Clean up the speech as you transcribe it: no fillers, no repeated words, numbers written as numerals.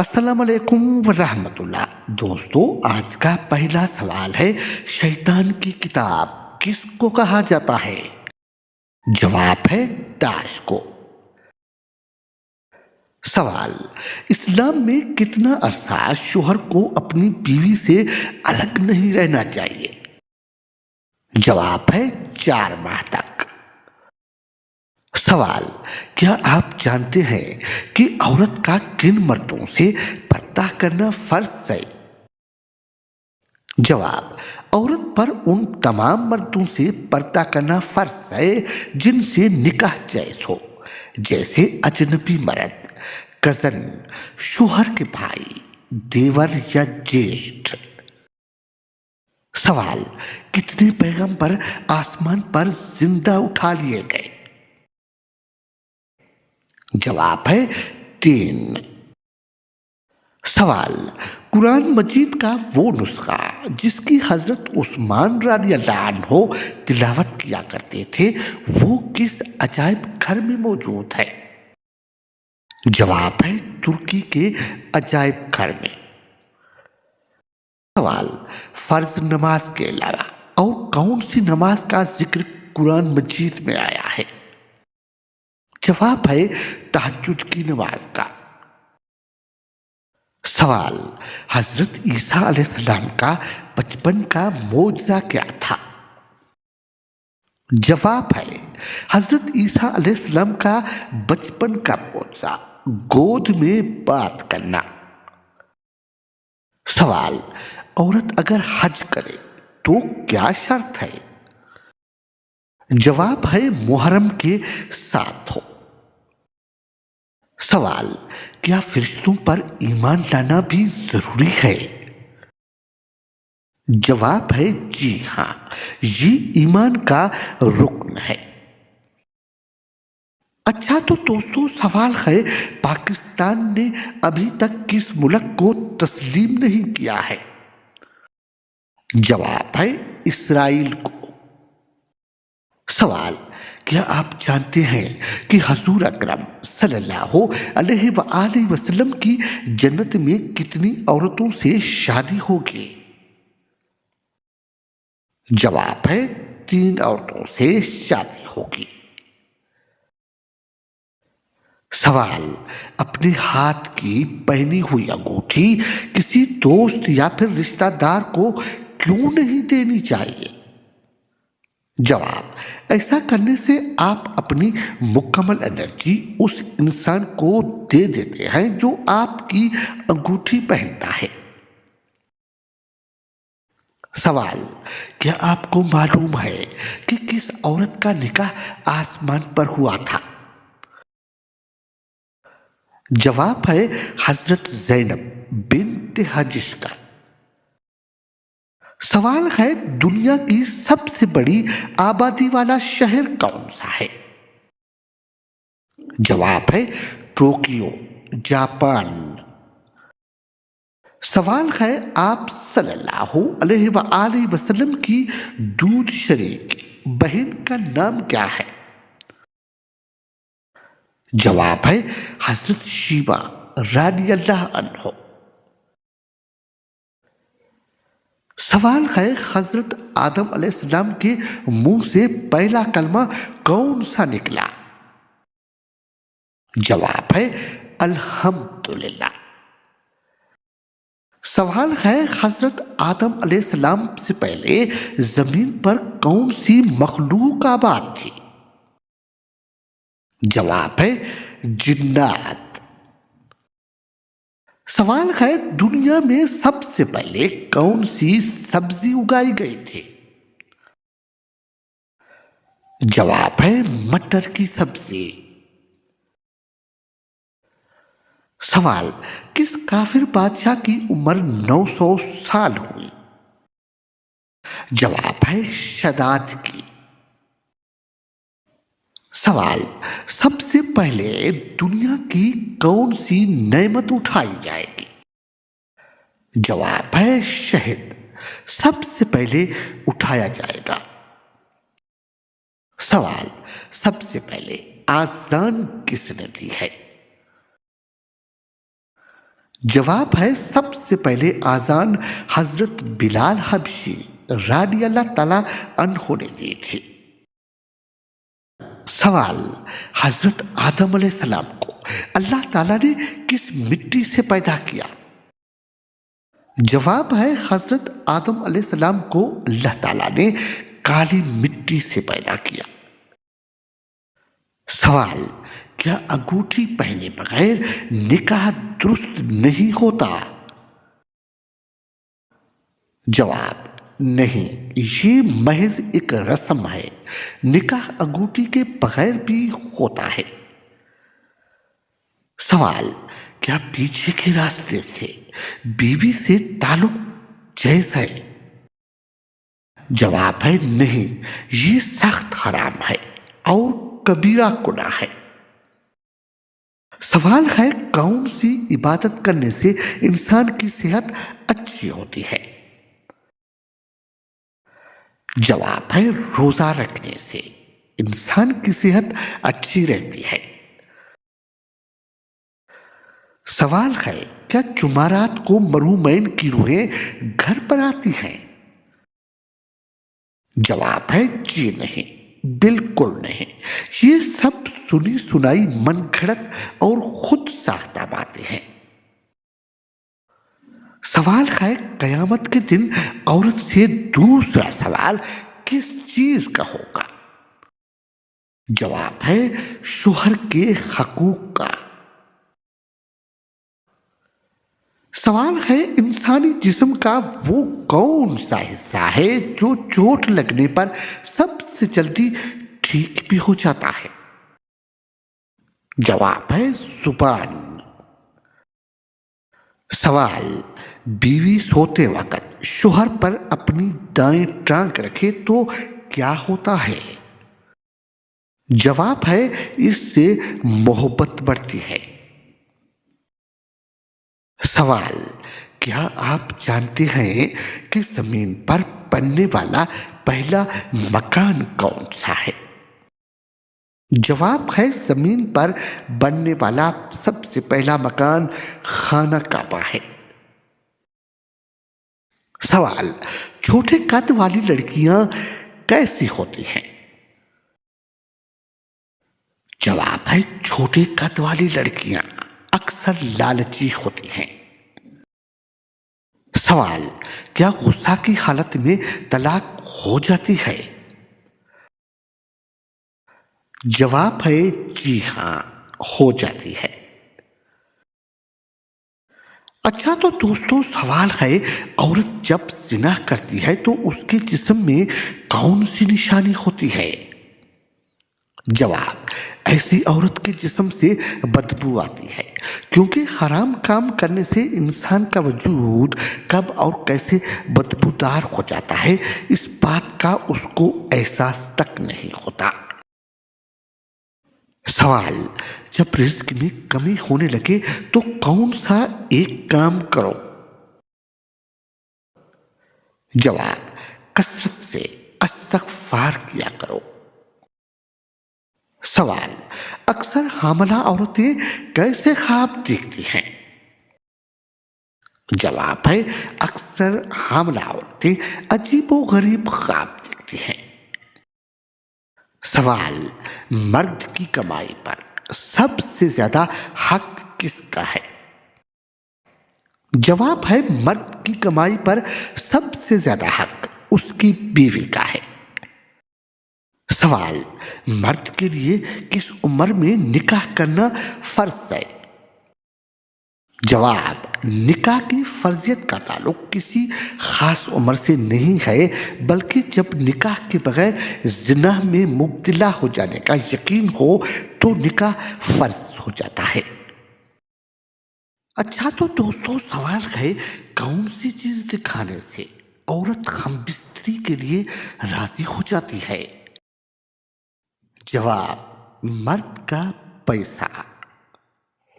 السلام علیکم ورحمۃ اللہ دوستو، آج کا پہلا سوال ہے، شیطان کی کتاب کس کو کہا جاتا ہے؟ جواب ہے داعش کو۔ سوال: اسلام میں کتنا عرصہ شوہر کو اپنی بیوی سے الگ نہیں رہنا چاہیے؟ جواب ہے 4 ماہ تک۔ سوال: کیا آپ جانتے ہیں کہ عورت کا کن مردوں سے پردہ کرنا فرض ہے؟ جواب: عورت پر ان تمام مردوں سے پردہ کرنا فرض ہے جن سے نکاح جائز ہو، جیسے اجنبی مرد، کزن، شوہر کے بھائی، دیور یا جیٹھ۔ سوال: کتنے پیغمبر آسمان پر زندہ اٹھا لیے گئے؟ جواب ہے 3۔ سوال: قرآن مجید کا وہ نسخہ جس کی حضرت عثمان رضی اللہ عنہ تلاوت کیا کرتے تھے، وہ کس عجائب گھر میں موجود ہے؟ جواب ہے ترکی کے عجائب گھر میں۔ سوال: فرض نماز کے علاوہ اور کون سی نماز کا ذکر قرآن مجید میں آیا ہے؟ جواب ہے تہجد کی نماز کا۔ سوال: حضرت عیسیٰ علیہ السلام کا بچپن کا معجزہ کیا تھا؟ جواب ہے حضرت عیسیٰ علیہ السلام کا بچپن کا معجزہ گود میں بات کرنا۔ سوال: عورت اگر حج کرے تو کیا شرط ہے؟ جواب ہے محرم کے ساتھ ہو۔ سوال: کیا فرشتوں پر ایمان لانا بھی ضروری ہے؟ جواب ہے جی ہاں، یہ ایمان کا رکن ہے۔ اچھا تو دوستو، سوال ہے، پاکستان نے ابھی تک کس ملک کو تسلیم نہیں کیا ہے؟ جواب ہے اسرائیل کو۔ سوال: کیا آپ جانتے ہیں کہ حضور اکرم صلی اللہ علیہ وآلہ وسلم کی جنت میں کتنی عورتوں سے شادی ہوگی؟ جواب ہے 3 عورتوں سے شادی ہوگی۔ سوال: اپنے ہاتھ کی پہنی ہوئی انگوٹھی کسی دوست یا پھر رشتہ دار کو کیوں نہیں دینی چاہیے؟ جواب: ایسا کرنے سے آپ اپنی مکمل انرجی اس انسان کو دے دیتے ہیں جو آپ کی انگوٹھی پہنتا ہے۔ سوال: کیا آپ کو معلوم ہے کہ کس عورت کا نکاح آسمان پر ہوا تھا؟ جواب ہے حضرت زینب بنت جحش کا۔ سوال ہے، دنیا کی سب سے بڑی آبادی والا شہر کون سا ہے؟ جواب ہے ٹوکیو، جاپان۔ سوال ہے، آپ صلی اللہ علیہ وآلہ وسلم کی دودھ شریک بہن کا نام کیا ہے؟ جواب ہے حضرت شیبہ رضی اللہ عنہ۔ سوال ہے، حضرت آدم علیہ السلام کے منہ سے پہلا کلمہ کون سا نکلا؟ جواب ہے الحمدللہ۔ سوال ہے، حضرت آدم علیہ السلام سے پہلے زمین پر کون سی مخلوق آباد تھی؟ جواب ہے جنات۔ سوال ہے، دنیا میں سب سے پہلے کون سی سبزی اگائی گئی تھی؟ جواب ہے مٹر کی سبزی۔ سوال: کس کافر بادشاہ کی عمر 900 سال ہوئی؟ جواب ہے شداد کی۔ سوال: سب سے پہلے دنیا کی کون سی نعمت اٹھائی جائے گی؟ جواب ہے شہد سب سے پہلے اٹھایا جائے گا۔ سوال: سب سے پہلے آذان کس نے دی ہے؟ जवाब है सबसे पहले आजान हजरत बिलाल हबशी रानी अल्लाह ताला अन्हो ने दी थी। सवाल, हजरत आदम अलैहिस्सलाम को अल्लाह ताला ने किस मिट्टी से पैदा किया? जवाब है हजरत आदम अलैहिस्सलाम को अल्लाह ताला ने काली मिट्टी से पैदा किया। सवाल, क्या अंगूठी पहने बगैर निकाह दुरुस्त नहीं होता? जवाब, नहीं, ये महज एक रस्म है। निकाह अंगूठी के बगैर भी होता है। सवाल, क्या पीछे के रास्ते से बीवी से ताल्लुक जायज है? जवाब है नहीं, ये सख्त हराम है और कबीरा गुनाह है। सवाल है, कौन सी इबादत करने से इंसान की सेहत अच्छी होती है? जवाब है, रोजा रखने से इंसान की सेहत अच्छी रहती है। सवाल है, क्या जुमारात को मरूमैन की रूहें घर पर आती हैं? जवाब है, जी नहीं, बिल्कुल नहीं। ये सब सुनी सुनाई मनगढ़ंत और खुद साख्ता बातें हैं। सवाल है, कयामत के दिन औरत से दूसरा सवाल किस चीज का होगा? जवाब है, शोहर के हकूक का। सवाल है, इंसानी जिस्म का वो कौन सा हिस्सा है जो चोट लगने पर सबसे जल्दी ठीक भी हो जाता है? जवाब है, जुबान। सवाल, बीवी सोते वक्त शोहर पर अपनी दाएं टांग रखे तो क्या होता है? जवाब है, इससे मोहब्बत बढ़ती है। सवाल, क्या आप जानते हैं कि जमीन पर बनने वाला पहला मकान कौन सा है? जवाब है, जमीन पर बनने वाला सबसे पहला मकान खाना काबा है। सवाल, छोटे कद वाली लड़कियां कैसी होती हैं? जवाब है, छोटे कद वाली लड़कियां अक्सर लालची होती हैं। सवाल, क्या गुस्सा की हालत में तलाक हो जाती है? जवाब है, जी हां, हो जाती है। अच्छा तो दोस्तों, सवाल है, औरत जब जिना करती है तो उसके जिस्म में कौन सी निशानी होती है? जवाब, ऐसी औरत के जिस्म से बदबू आती है, क्योंकि हराम काम करने से इंसान का वजूद कब और कैसे बदबूदार हो जाता है, इस बात का उसको एहसास तक नहीं होता। सवाल, जब रिज्क में कमी होने लगे तो कौन सा एक काम करो? जवाब, कसरत से इस्तिग़फ़ार किया करो। सवाल, अक्सर हामला औरतें कैसे ख्वाब देखती हैं? जवाब है, अक्सर हामला औरतें अजीबोगरीब ख्वाब देखती हैं। सवाल, मर्द की कमाई पर सबसे ज्यादा हक किसका है? जवाब है, मर्द की कमाई पर सबसे ज्यादा हक उसकी बीवी का है। सवाल, मर्द के लिए किस उम्र में निकाह करना फर्ज है? जवाब, निकाह की फर्जियत का ताल्लुक किसी खास उम्र से नहीं है, बल्कि जब निकाह के बगैर जिना में मुब्तला हो जाने का यकीन हो तो निकाह फर्ज हो जाता है। अच्छा तो दोस्तों, सवाल है, कौन सी चीज दिखाने से औरत हमबिस्तरी के लिए राजी हो जाती है? जवाब, मर्द का पैसा।